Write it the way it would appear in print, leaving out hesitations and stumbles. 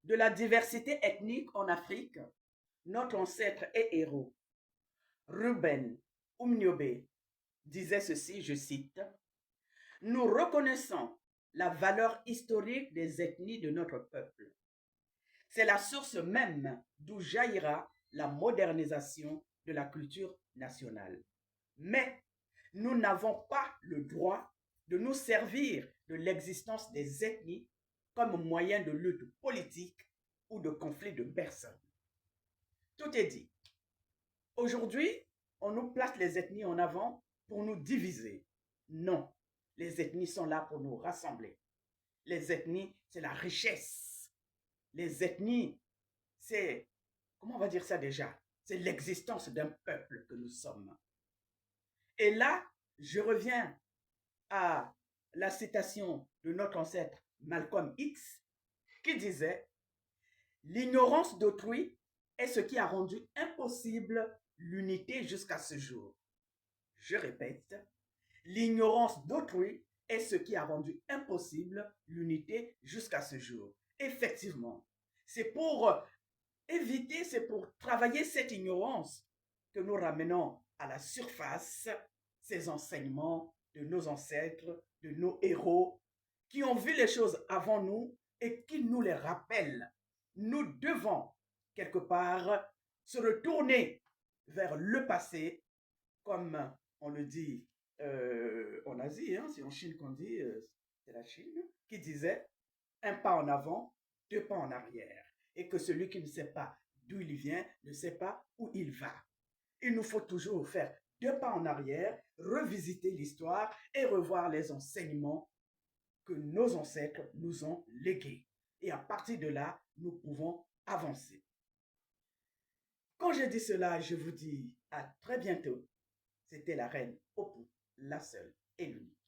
de la diversité ethnique en Afrique, notre ancêtre et héros, Ruben Umniobe, disait ceci, je cite, « Nous reconnaissons la valeur historique des ethnies de notre peuple. C'est la source même d'où jaillira la modernisation de la culture nationale. Mais nous n'avons pas le droit de nous servir de l'existence des ethnies comme moyen de lutte politique ou de conflit de personnes. » Tout est dit. Aujourd'hui, on nous place les ethnies en avant pour nous diviser. Non, les ethnies sont là pour nous rassembler. Les ethnies, c'est la richesse. Les ethnies, c'est, comment on va dire ça déjà? C'est l'existence d'un peuple que nous sommes. Et là, je reviens à la citation de notre ancêtre Malcolm X qui disait « L'ignorance d'autrui est ce qui a rendu impossible l'unité jusqu'à ce jour. » Je répète, l'ignorance d'autrui est ce qui a rendu impossible l'unité jusqu'à ce jour. Effectivement, c'est pour éviter, c'est pour travailler cette ignorance que nous ramenons à la surface ces enseignements de nos ancêtres, de nos héros, qui ont vu les choses avant nous et qui nous les rappellent. Nous devons, quelque part, se retourner vers le passé, comme on le dit en Asie, hein, c'est en Chine qu'on dit, c'est la Chine, qui disait un pas en avant, deux pas en arrière. Et que celui qui ne sait pas d'où il vient ne sait pas où il va. Il nous faut toujours faire deux pas en arrière, revisiter l'histoire et revoir les enseignements que nos ancêtres nous ont légués. Et à partir de là, nous pouvons avancer. Quand je dis cela, je vous dis à très bientôt. C'était la reine Opu, la seule et l'unique.